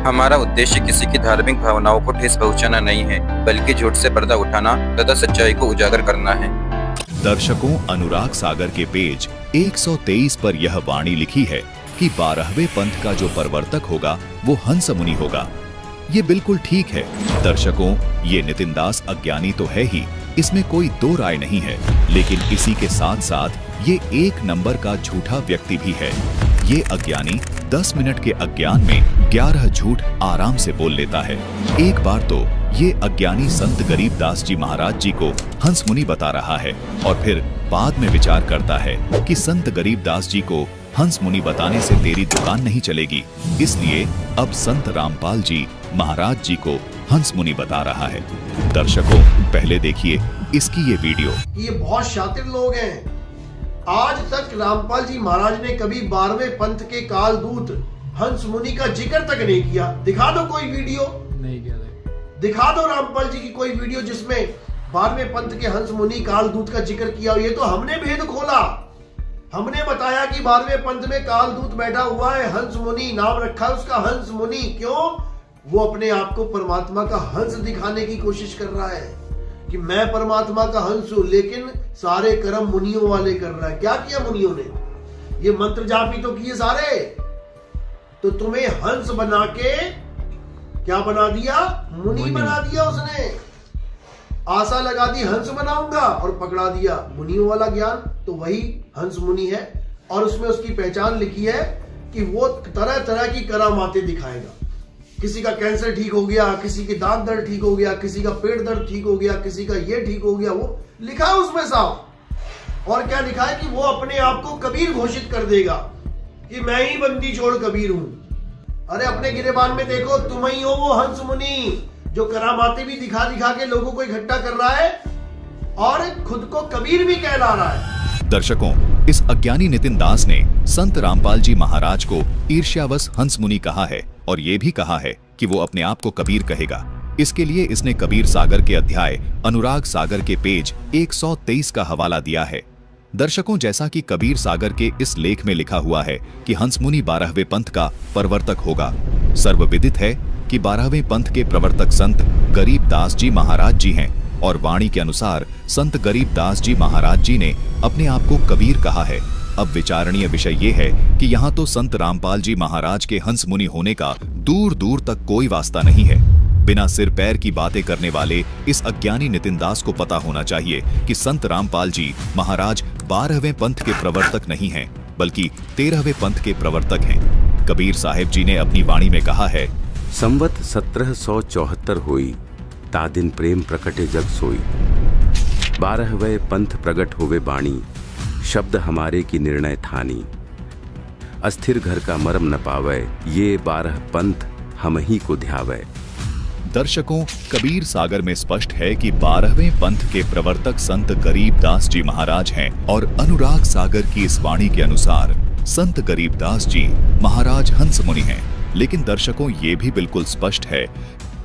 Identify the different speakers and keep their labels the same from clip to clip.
Speaker 1: हमारा उद्देश्य किसी की धार्मिक भावनाओं को ठेस पहुंचाना नहीं है, बल्कि झूठ से पर्दा उठाना तथा सच्चाई को उजागर करना है।
Speaker 2: दर्शकों, अनुराग सागर के पेज 123 पर यह वाणी लिखी है कि 12वें पंथ का जो प्रवर्तक होगा वो हंस मुनि होगा। ये बिल्कुल ठीक है। दर्शकों, ये नितिन दास अज्ञानी तो है ही, इसमें कोई दो राय नहीं है, लेकिन इसी के साथ साथ ये एक नंबर का झूठा व्यक्ति भी है। ये अज्ञानी 10 मिनट के अज्ञान में 11 झूठ आराम से बोल लेता है। एक बार तो ये अज्ञानी संत गरीब दास जी महाराज जी को हंस मुनि बता रहा है और फिर बाद में विचार करता है कि संत गरीब दास जी को हंस मुनि बताने से तेरी दुकान नहीं चलेगी, इसलिए अब संत रामपाल जी महाराज जी को हंस मुनि बता रहा है। दर्शकों, पहले देखिए इसकी ये वीडियो।
Speaker 3: ये बहुत शातिर लोग हैं। आज तक रामपाल जी महाराज ने कभी 12वें पंथ के कालदूत हंस मुनि का जिक्र तक नहीं किया। दिखा दो कोई वीडियो।
Speaker 4: नहीं किया।
Speaker 3: दिखा दो रामपाल जी की कोई वीडियो जिसमें 12वें पंथ के हंस मुनि कालदूत का जिक्र किया। ये तो हमने भेद खोला। हमने बताया कि 12वें पंथ में कालदूत बैठा हुआ है, हंस मुनि नाम रखा है उसका हंस मुनि। क्यों? वो अपने आप को परमात्मा का हंस दिखाने की कोशिश कर रहा है कि मैं परमात्मा का हंस हूं, लेकिन सारे कर्म मुनियों वाले कर रहा है। क्या किया मुनियों ने? ये मंत्र जाप ही तो किए सारे। तो तुम्हें हंस बना के क्या बना दिया? मुनि बना दिया उसने। आशा लगा दी हंस बनाऊंगा और पकड़ा दिया मुनियों वाला ज्ञान। तो वही हंस मुनि है और उसमें उसकी पहचान लिखी है कि वो तरह तरह की करामातें दिखाएगा। किसी का कैंसर ठीक हो गया, किसी के दांत दर्द ठीक हो गया, किसी का पेट दर्द ठीक हो गया, किसी का ये ठीक हो गया। वो लिखा है उसमें साफ। और क्या लिखा है कि वो अपने आप को कबीर घोषित कर देगा कि मैं ही बंदी छोड़ कबीर हूं। अरे अपने गिरेबान में देखो, तुम ही हो वो हंस मुनि जो करामातें भी दिखा दिखा के लोगों को इकट्ठा कर रहा है और खुद को कबीर भी कहला रहा है।
Speaker 2: दर्शकों, इस अज्ञानी नितिन दास ने संत रामपाल जी महाराज को ईर्ष्यावश हंस मुनि कहा है और ये भी कहा है कि वो अपने आप को कबीर कहेगा। इसके लिए इसने कबीर सागर के अध्याय अनुराग सागर के पेज 123 का हवाला दिया है। दर्शकों, जैसा कि कबीर सागर के इस लेख में लिखा हुआ है कि हंस मुनि 12वें पंथ का प्रवर्तक होगा। सर्वविदित है कि 12वें पंथ के प्रवर्तक संत गरीब दास जी महाराज जी हैं और वाणी के अनुसार संत गरीब दास जी महाराज जी ने अपने आप को कबीर कहा है। अब विचारणीय विषय ये है कि यहाँ तो संत रामपाल जी महाराज के हंस मुनि होने का दूर दूर तक कोई वास्ता नहीं है। बिना सिर पैर की बातें करने वाले इस अज्ञानी नितिन दास को पता होना चाहिए कि संत रामपाल जी महाराज 12वें पंथ के प्रवर्तक नहीं हैं, बल्कि 13वें पंथ के प्रवर्तक हैं। कबीर साहिब जी ने अपनी वाणी में कहा है,
Speaker 5: संवत 1774 होई, तादिन प्रेम प्रकटे जग सोई। 12वें पंथ प्रगट होवे बाणी, शब्द हमारे की निर्णय थानी। अस्थिर घर का मरम न पावे, ये 12 पंथ हम ही को ध्यावे।
Speaker 2: दर्शकों, कबीर सागर में स्पष्ट है कि 12वें पंथ के प्रवर्तक संत गरीब दास जी महाराज हैं और अनुराग सागर की इस वाणी के अनुसार संत गरीब दास जी महाराज हंस मुनि हैं। लेकिन दर्शकों, ये भी बिल्कुल स्पष्ट है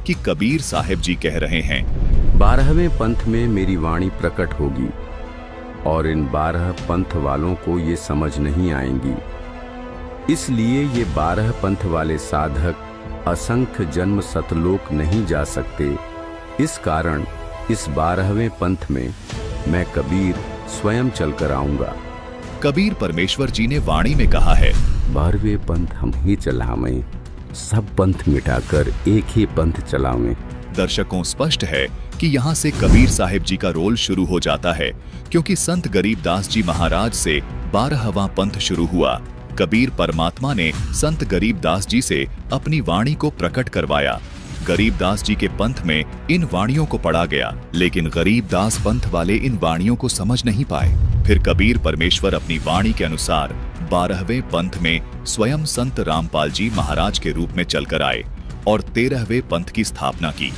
Speaker 2: कि कबीर साहिब जी कह रहे हैं,
Speaker 5: 12वें पंथ में मेरी वाणी प्रकट होगी और इन 12 पंथ वालों को ये समझ नहीं आएंगी। इसलिए ये 12 पंथ वाले साधक असंख्य जन्म सतलोक नहीं जा सकते। इस कारण इस 12वें पंथ में मैं कबीर स्वयं चलकर आऊंगा।
Speaker 2: कबीर परमेश्वर जी ने वाणी में कहा है,
Speaker 5: 12वें पंथ हम ही चलावें, सब पंथ मिटाकर एक ही पंथ चलावें।
Speaker 2: दर्शकों, स्पष्ट है कि यहाँ से कबीर साहिब जी का रोल शुरू हो जाता है, क्योंकि संत गरीब दास जी महाराज से 12वां पंथ शुरू हुआ। कबीर परमात्मा ने संत गरीब दास जी से अपनी वाणी को प्रकट करवाया। गरीब दास जी के पंथ में इन वाणियों को पढ़ा गया, लेकिन गरीब दास पंथ वाले इन वाणियों को समझ नहीं पाए। फिर कबीर परमेश्वर अपनी वाणी के अनुसार 12वें पंथ में स्वयं संत रामपाल जी महाराज के रूप में चलकर आए और 13वें पंथ की स्थापना की।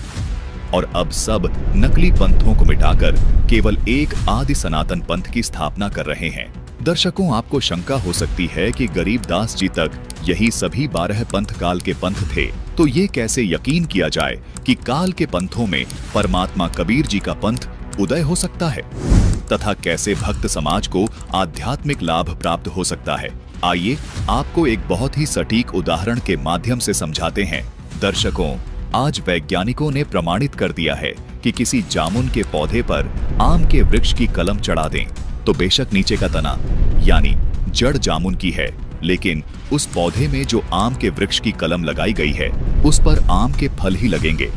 Speaker 2: और अब सब नकली पंथों को मिटाकर केवल एक आदि सनातन पंथ की स्थापना कर रहे हैं। दर्शकों, आपको शंका हो सकती है कि गरीब दास जी तक यही सभी 12 पंथ काल के पंथ थे, तो ये कैसे यकीन किया जाए कि काल के पंथों में परमात्मा कबीर जी का पंथ उदय हो सकता है, तथा कैसे भक्त समाज को आध्यात्मिक लाभ प्राप्त हो सकता है। आइए आपको एक बहुत ही सटीक उदाहरण के माध्यम से समझाते हैं। दर्शकों, आज वैज्ञानिकों ने प्रमाणित कर दिया है कि किसी जामुन के पौधे पर आम के वृक्ष की कलम चढ़ा दें तो बेशक नीचे का तना यानी जड़ जामुन की है, लेकिन उस पौधे में जो आम के वृक्ष की कलम लगाई गई है उस पर आम के फल ही लगेंगे।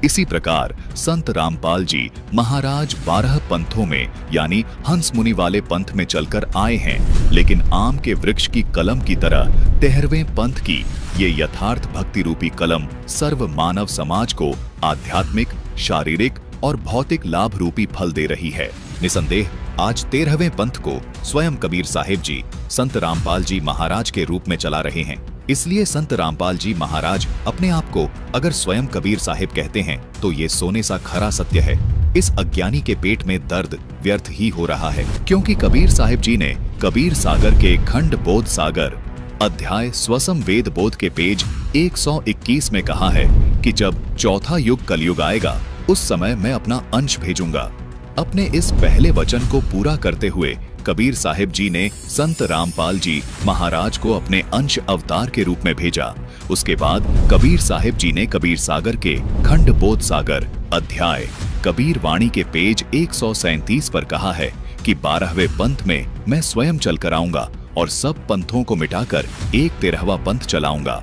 Speaker 2: इसी प्रकार संत रामपाल जी महाराज 12 पंथों में यानी हंस मुनि वाले पंथ में चलकर आए हैं, लेकिन आम के वृक्ष की कलम की तरह 13वें पंथ की ये यथार्थ भक्ति रूपी कलम सर्व मानव समाज को आध्यात्मिक, शारीरिक और भौतिक लाभ रूपी फल दे रही है। निसंदेह आज 13वें पंथ को स्वयं कबीर साहिब जी संत रामपाल जी महाराज के रूप में चला रहे हैं। इसलिए संत रामपाल जी महाराज अपने आप को अगर स्वयं कबीर साहिब कहते हैं तो ये सोने सा खरा सत्य है। इस अज्ञानी के पेट में दर्द व्यर्थ ही हो रहा है, क्योंकि कबीर साहिब जी ने कबीर सागर के खंड बोध सागर अध्याय स्वसम वेद बोध के पेज 121 में कहा है कि जब चौथा युग कलयुग आएगा उस समय मैं अपना अंश भेजूंगा। अपने इस पहले वचन को पूरा करते हुए कबीर साहिब जी ने संत रामपाल जी महाराज को अपने अंश अवतार के रूप में भेजा। उसके बाद कबीर साहिब जी ने कबीर सागर के खंड बोध सागर अध्याय कबीर वाणी के पेज 137 पर कहा है कि 12वें पंथ में मैं स्वयं चलकर आऊंगा और सब पंथों को मिटाकर एक 13वां पंथ चलाऊंगा।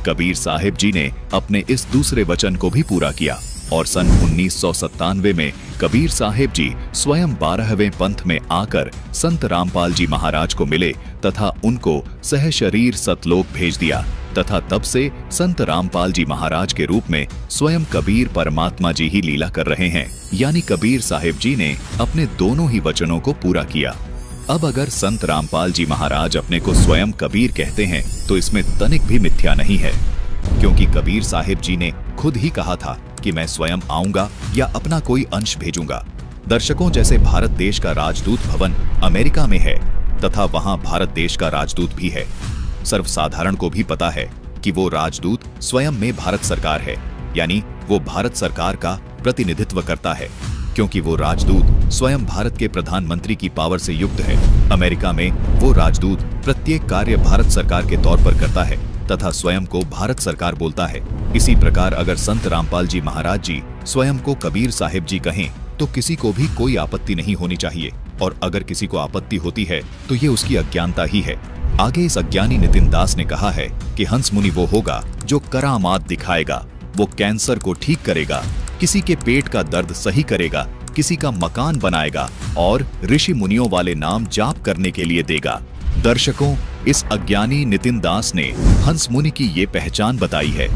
Speaker 2: कबीर साहिब जी ने अपने इस दूसरे वचन को भी पूरा किया और सन 1997 में कबीर साहिब जी स्वयं 12वें पंथ में आकर संत रामपाल जी महाराज को मिले तथा उनको सहशरीर सतलोक भेज दिया तथा तब से संत रामपाल जी महाराज के रूप में स्वयं कबीर परमात्मा जी ही लीला कर रहे हैं। यानी कबीर साहिब जी ने अपने दोनों ही वचनों को पूरा किया। अब अगर संत रामपाल जी महाराज अपने को स्वयं कबीर कहते हैं तो इसमें तनिक भी मिथ्या नहीं है, क्योंकि कबीर साहिब जी ने खुद ही कहा था कि मैं स्वयं आऊंगा या अपना कोई अंश भेजूंगा। दर्शकों, जैसे भारत देश का राजदूत भवन अमेरिका में है तथा वहां भारत देश का राजदूत भी है, सर्वसाधारण को भी पता है कि वो राजदूत स्वयं में भारत सरकार है, यानी वो भारत सरकार का प्रतिनिधित्व करता है, क्योंकि वो राजदूत स्वयं भारत के प्रधानमंत्री की पावर से युक्त है। अमेरिका में वो राजदूत प्रत्येक कार्य भारत सरकार के तौर पर करता है तथा स्वयं को भारत सरकार बोलता है। इसी प्रकार अगर संत रामपाल जी महाराज जी स्वयं को कबीर साहिब जी कहें तो किसी को भी कोई आपत्ति नहीं होनी चाहिए, और अगर किसी को आपत्ति होती है तो ये उसकी अज्ञानता ही है। आगे इस अज्ञानी नितिन दास ने कहा है कि हंस मुनि वो होगा जो करामात दिखाएगा, वो कैंसर को ठीक करेगा, किसी के पेट का दर्द सही करेगा, किसी का मकान बनाएगा और ऋषि मुनियों वाले नाम जाप करने के लिए देगा। दर्शकों, इस अज्ञानी नितिन दास ने हंस मुनि की ये पहचान बताई है।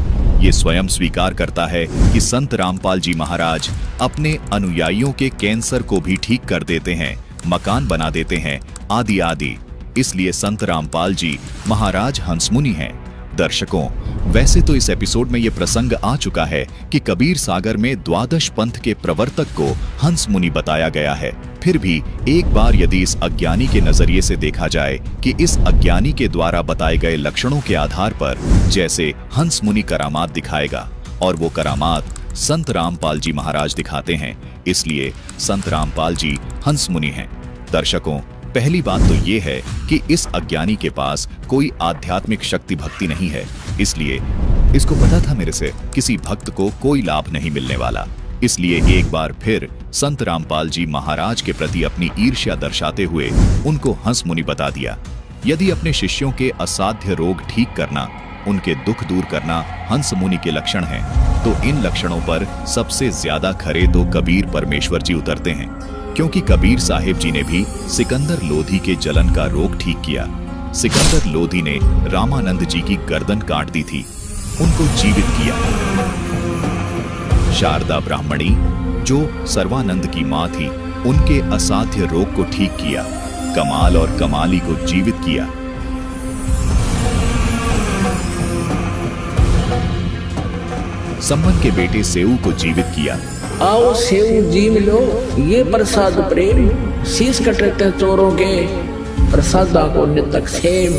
Speaker 2: ये स्वयं स्वीकार करता है कि संत रामपाल जी महाराज अपने अनुयायियों के कैंसर को भी ठीक कर देते हैं, मकान बना देते हैं, आदि आदि। इसलिए संत रामपाल जी महाराज हंस मुनि हैं। दर्शकों, वैसे तो इस एपिसोड में यह प्रसंग आ चुका है कि कबीर सागर में द्वादश पंथ के प्रवर्तक को हंस मुनि बताया गया है। फिर भी एक बार यदि इस अज्ञानी के नजरिए से देखा जाए कि इस अज्ञानी के द्वारा बताए गए लक्षणों के आधार पर जैसे हंस मुनि करामात दिखाएगा और वो करामात संत रामपाल जी महाराज दिखाते हैं, इसलिए संत रामपाल जी हंस मुनि हैं। दर्शकों, पहली बात तो ये है कि इस अज्ञानी के पास कोई आध्यात्मिक शक्ति भक्ति नहीं है, इसलिए इसको पता था मेरे से किसी भक्त को कोई लाभ नहीं मिलने वाला। इसलिए एक बार फिर संत रामपाल जी महाराज के प्रति अपनी ईर्ष्या दर्शाते हुए उनको हंस मुनि बता दिया। यदि अपने शिष्यों के असाध्य रोग ठीक करना, उनके दुख दूर करना हंस मुनि के लक्षण हैं, तो इन लक्षणों पर सबसे ज्यादा खरे तो कबीर परमेश्वर जी उतरते हैं, क्योंकि कबीर साहिब जी ने भी सिकंदर लोधी के जलन का रोग ठीक किया। सिकंदर लोधी ने रामानंद जी की गर्दन काट दी थी, उनको जीवित किया। शारदा ब्राह्मणी जो सर्वानंद की मां थी, उनके असाध्य रोग को ठीक किया। कमाल और कमाली को जीवित किया। सम्मन के बेटे सेऊ को जीवित किया।
Speaker 4: आओ सेऊ जीव लो, ये प्रसाद प्रेम, शीश कटते चोरों के प्रसादा को नितक सेम।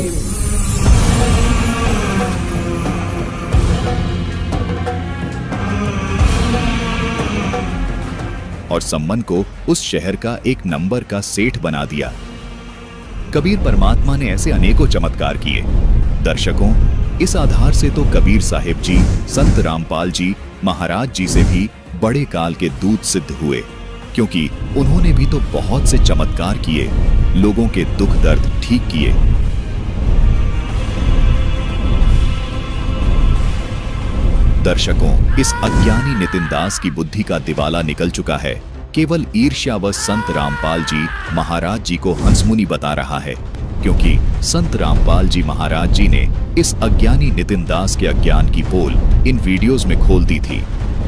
Speaker 2: और सम्मन को उस शहर का एक नंबर का सेठ बना दिया। कबीर परमात्मा ने ऐसे अनेकों चमत्कार किए। दर्शकों, इस आधार से तो कबीर साहिब जी संत रामपाल जी महाराज जी से भी बड़े काल के दूत सिद्ध हुए, क्योंकि उन्होंने भी तो बहुत से चमत्कार किए, लोगों के दुख दर्द ठीक किए। दर्शकों, इस अज्ञानी नितिन दास की बुद्धि का दिवाला निकल चुका है। केवल ईर्ष्यावश संत रामपाल जी महाराज जी को हंसमुनि बता रहा है, क्योंकि संत रामपाल जी महाराज जी ने इस अज्ञानी नितिन दास के अज्ञान की पोल इन वीडियोस में खोल दी थी।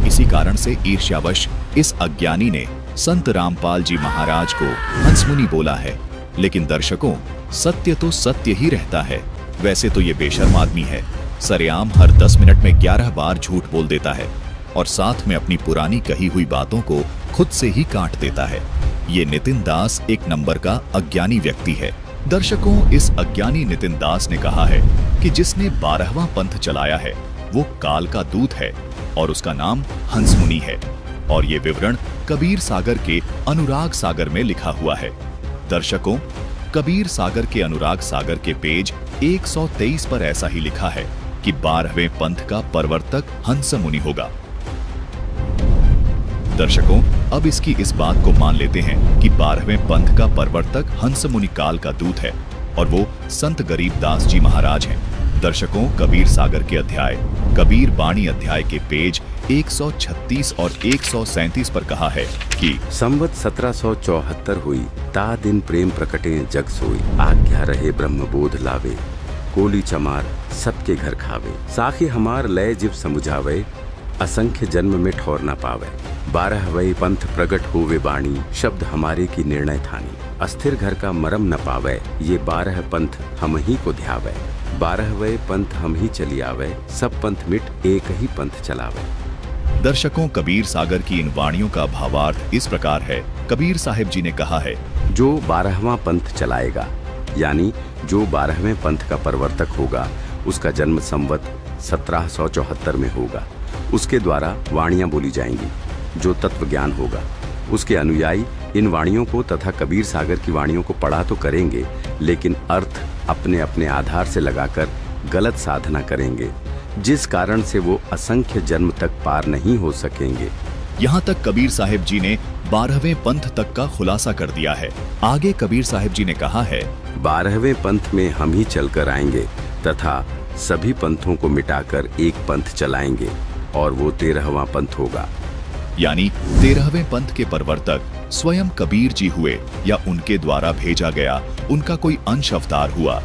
Speaker 2: इसी कारण से ईर्ष्यावश इस अज्ञानी ने संत रामपाल जी महाराज को हंसमुनि बोला है। लेकिन दर्शकों, सत्य तो सत्य ही रहता है। वैसे तो ये बेशर्म आदमी है, सरेआम हर 10 मिनट में 11 बार झूठ बोल देता है और साथ में अपनी पुरानी कही हुई बातों को खुद से ही काट देता है। ये नितिन दास एक नंबर का अज्ञानी व्यक्ति है। दर्शकों, इस अज्ञानी नितिन दास ने कहा है कि जिसने 12वां पंथ चलाया है वो काल का दूत है और उसका नाम हंसमुनि है, और ये विवरण कबीर सागर के अनुराग सागर में लिखा हुआ है। दर्शकों, कबीर सागर के अनुराग सागर के पेज 123 पर ऐसा ही लिखा है कि 12वें पंथ का प्रवर्तक हंसमुनि होगा। दर्शकों, अब इसकी इस बात को मान लेते हैं कि 12वें पंथ का प्रवर्तक हंसमुनि काल का दूत है और वो संत गरीबदास जी महाराज हैं। दर्शकों, कबीर सागर के अध्याय कबीर बाणी अध्याय के पेज 136 और 137 पर कहा है कि
Speaker 5: संवत 1774 हुई, ता दिन प्रेम प्रकटे जग सोई, आज्ञा रहे ब्रह्म बोध लावे, कोली चमार सबके घर खावे, साखी हमार लय जीव समुझावे, असंख्य जन्म में ठौर न पावे, 12वें पंथ प्रगट होवे बाणी, शब्द हमारे की निर्णय थानी, अस्थिर घर का मरम न पावे, ये 12 पंथ हम ही को ध्यावे, 12वें पंथ हम ही चली आवे, सब पंथ मिट एक ही पंथ चलावे।
Speaker 2: दर्शकों, कबीर सागर की इन वाणियों का भावार्थ इस प्रकार है। कबीर साहिब जी ने कहा है,
Speaker 5: जो 12वां पंथ चलाएगा, यानी जो 12वें पंथ का प्रवर्तक होगा, उसका जन्म संवत 1774 में होगा। उसके द्वारा वाणियां बोली जाएंगी, जो तत्व ज्ञान होगा। उसके अनुयायी इन वाणियों को तथा कबीर सागर की वाणियों को पढ़ा तो करेंगे, लेकिन अर्थ अपने अपने आधार से लगाकर गलत साधना करेंगे, जिस कारण से वो असंख्य जन्म तक पार नहीं हो सकेंगे।
Speaker 2: यहाँ तक कबीर साहिब जी ने 12वें पंथ तक का खुलासा कर दिया है। आगे कबीर साहिब जी ने कहा है,
Speaker 5: 12वें पंथ में हम ही चलकर आएंगे तथा सभी पंथों को मिटाकर एक पंथ चलाएंगे और वो 13वां पंथ होगा।
Speaker 2: यानी 13वें पंथ के प्रवर्तक स्वयं कबीर जी हुए या उनके द्वारा भेजा गया उनका कोई अंश अवतार हुआ।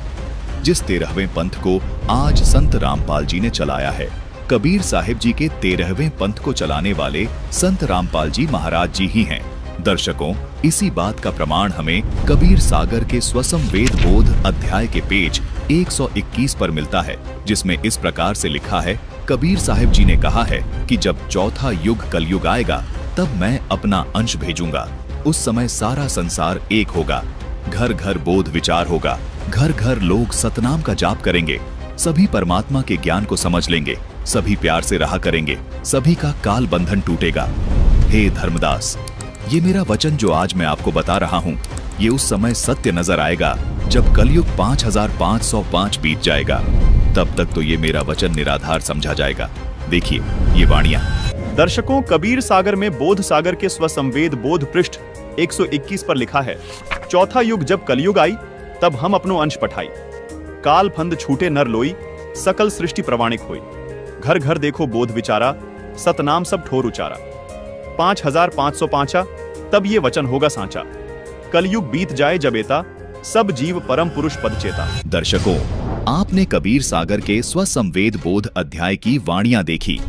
Speaker 2: जिस 13वें पंथ को आज संत रामपाल जी ने चलाया है, कबीर साहिब जी के 13वें पंथ को चलाने वाले संत रामपाल जी महाराज जी ही हैं। दर्शकों, इसी बात का प्रमाण हमें कबीर सागर के स्वसंवेद बोध अध्याय के पेज 121 पर मिलता है, जिसमें इस प्रकार से लिखा है, कबीर साहिब जी ने कहा है कि जब चौथा युग कलयुग आएगा तब मैं अपना अंश भेजूंगा। उस समय सारा संसार एक होगा, घर घर बोध विचार होगा, घर घर लोग सतनाम का जाप करेंगे, सभी परमात्मा के ज्ञान को समझ लेंगे, सभी प्यार से रहा करेंगे, सभी का काल बंधन टूटेगा। हे धर्मदास, ये मेरा वचन जो आज मैं आपको बता रहा हूँ, ये उस समय सत्य नजर आएगा जब कलयुग 5505 बीत जाएगा। तब तक तो ये मेरा वचन निराधार समझा जाएगा। देखिए ये वाणियां।
Speaker 6: दर्शकों, कबीर सागर में बोध सागर के स्वसंवेद बोध पृष्ठ 121 पर लिखा है, चौथा युग जब कलयुग आई तब हम अपनो अंश पठाई, काल फंद छूटे नर लोई, सकल सृष्टि प्रवाणिक होई, घर घर देखो बोध विचारा, सतनाम सब ठोर उचारा, 5505 तब ये वचन होगा सांचा, कलयुग बीत जाए जब एता, सब जीव परम पुरुष पद चेता।
Speaker 2: दर्शकों, आपने कबीर सागर के स्वसंवेद बोध अध्याय की वाणियां देखी।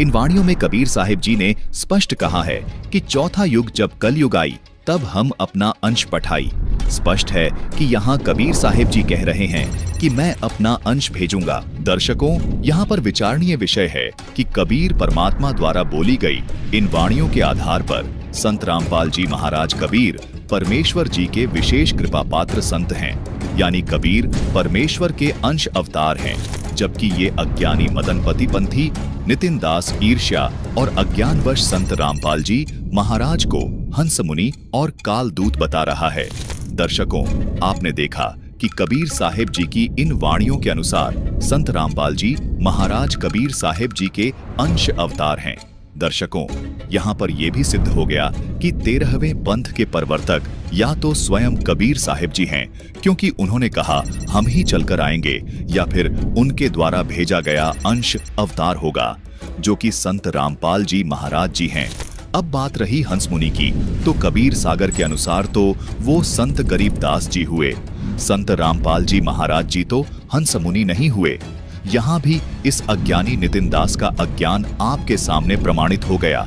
Speaker 2: इन वाणियों में कबीर साहिब जी ने स्पष्ट कहा है कि चौथा युग जब कलयुग आई तब हम अपना अंश पठाई। स्पष्ट है कि यहाँ कबीर साहिब जी कह रहे हैं कि मैं अपना अंश भेजूंगा। दर्शकों, यहाँ पर विचारणीय विषय है कि कबीर परमात्मा द्वारा बोली गई इन वाणियों के आधार पर संत रामपाल जी महाराज कबीर परमेश्वर जी के विशेष कृपा पात्र संत हैं, यानी कबीर परमेश्वर के अंश अवतार हैं, जबकि ये अज्ञानी मदनपति पंथी नितिन दास ईर्ष्या और अज्ञानवश संत रामपाल जी महाराज को हंसमुनि और काल दूत बता रहा है। दर्शकों, आपने देखा कि कबीर साहिब जी की इन वाणियों के अनुसार संत रामपाल जी महाराज कबीर साहिब जी के अंश अवतार हैं। दर्शकों, यहाँ पर यह भी सिद्ध हो गया कि 13वें पंथ के प्रवर्तक या तो स्वयं कबीर साहिब जी हैं, क्योंकि उन्होंने कहा हम ही चलकर आएंगे, या फिर उनके द्वारा भेजा गया अंश अवतार होगा, जो कि संत रामपाल जी महाराज जी हैं। अब बात रही हंस मुनि की, तो कबीर सागर के अनुसार तो वो संत गरीबदास जी हुए। संत रामपाल जी महाराज जी तो हंस मुनि नहीं हुए। यहाँ भी इस अज्ञानी नितिन दास का अज्ञान आपके सामने प्रमाणित हो गया।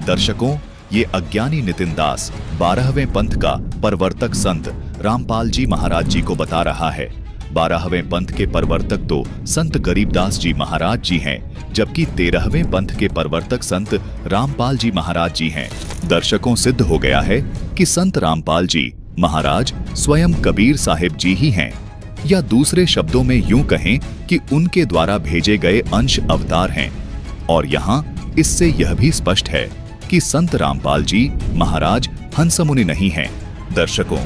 Speaker 2: दर्शकों, ये अज्ञानी नितिन दास 12वें पंथ का प्रवर्तक संत रामपाल जी महाराज जी को बता रहा है। 12वें पंथ के प्रवर्तक तो संत गरीबदास जी महाराज जी हैं, जबकि 13वें पंथ के प्रवर्तक संत रामपाल जी महाराज जी हैं। दर्शकों, सिद्ध हो गया है कि संत रामपाल जी महाराज स्वयं कबीर साहिब जी ही हैं, या दूसरे शब्दों में यूं कहें कि उनके द्वारा भेजे गए अंश अवतार हैं। और यहाँ इससे यह भी स्पष्ट है कि संत रामपाल जी महाराज हंस मुनि नहीं हैं। दर्शकों,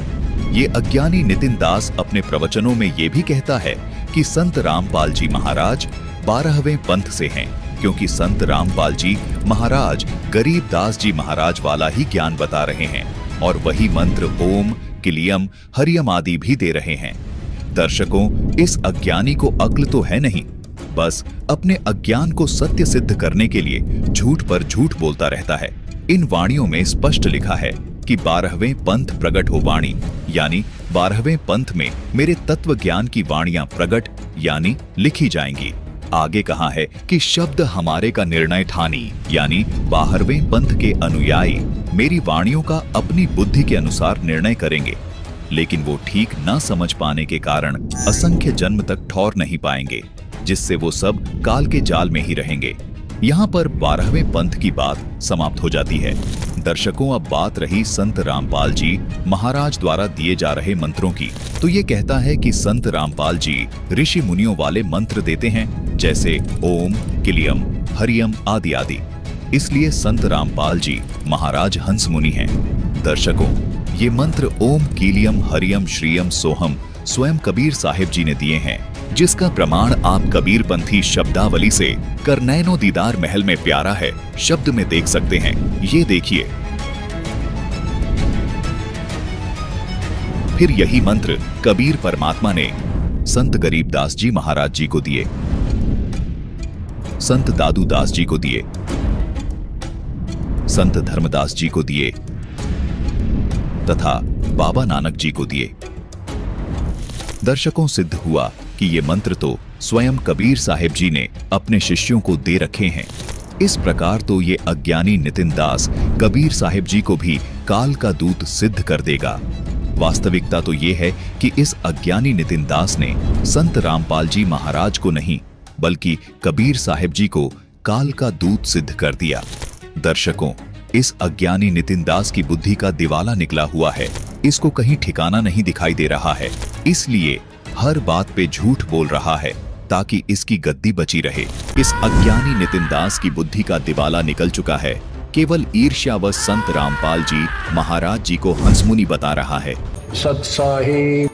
Speaker 2: ये अज्ञानी नितिन दास अपने प्रवचनों में ये भी कहता है कि संत रामपाल जी महाराज 12वें पंथ से हैं, क्योंकि संत रामपाल जी महाराज गरीबदास जी महाराज वाला ही ज्ञान बता रहे हैं और वही मंत्र ओम, किलियम, हरियम आदि भी दे रहे हैं। दर्शकों, इस अज्ञानी को अक्ल तो है नहीं, बस अपने अज्ञान को सत्य सिद्ध करने के लिए झूठ पर झूठ बोलता रहता है। इन वाणियों में स्पष्ट लिखा है कि 12वें पंथ प्रकट हो वाणी, यानी 12वें पंथ में मेरे तत्व ज्ञान की वाणियां प्रकट यानी लिखी जाएंगी। आगे कहा है कि शब्द हमारे का निर्णय ठानी, यानी 12वें पंथ के अनुयायी मेरी वाणियों का अपनी बुद्धि के अनुसार निर्णय करेंगे, लेकिन वो ठीक न समझ पाने के कारण असंख्य जन्म तक ठौर नहीं पाएंगे, जिससे वो सब काल के जाल में ही रहेंगे। यहाँ पर 12वें पंथ की बात समाप्त हो जाती है। दर्शकों, अब बात रही संत रामपाल जी महाराज द्वारा दिए जा रहे मंत्रों की, तो ये कहता है कि संत रामपाल जी ऋषि मुनियों वाले मंत्र देते हैं, जैसे ओम, किलियम, हरियम आदि आदि। इसलिए संत रामपाल जी महाराज हंस मुनि हैं। दर्शकों, ये मंत्र ओम, कीलियम, हरियम, श्रीयम, सोहम स्वयं कबीर साहिब जी ने दिए हैं, जिसका प्रमाण आप कबीरपंथी शब्दावली से करनैनो दीदार महल में प्यारा है शब्द में देख सकते हैं। ये देखिए। फिर यही मंत्र कबीर परमात्मा ने संत गरीबदास जी महाराज जी को दिए, संत दादू दास जी को दिए, संत धर्मदास जी को दिए तथा बाबा नानक जी को दिए। दर्शकों, सिद्ध हुआ कि ये मंत्र तो स्वयं कबीर साहिब जी ने अपने शिष्यों को दे रखे हैं। इस प्रकार तो ये अज्ञानी नितिन दास कबीर साहिब जी को भी काल का दूत सिद्ध कर देगा। वास्तविकता तो ये है कि इस अज्ञानी नितिन दास ने संत रामपाल जी महाराज को नहीं, बल्कि कबीर साहिब जी को काल का दूत सिद्ध कर दिया। दर्शकों, इस अज्ञानी नितिन दास की बुद्धि का दिवाला निकला हुआ है, इसको कहीं ठिकाना नहीं दिखाई दे रहा है, इसलिए हर बात पे झूठ बोल रहा है ताकि इसकी गद्दी बची रहे। इस अज्ञानी नितिन दास की बुद्धि का दिवाला निकल चुका है, केवल ईर्ष्यावश संत रामपाल जी महाराज जी को हंस मुनि बता रहा है।
Speaker 4: सत साहिब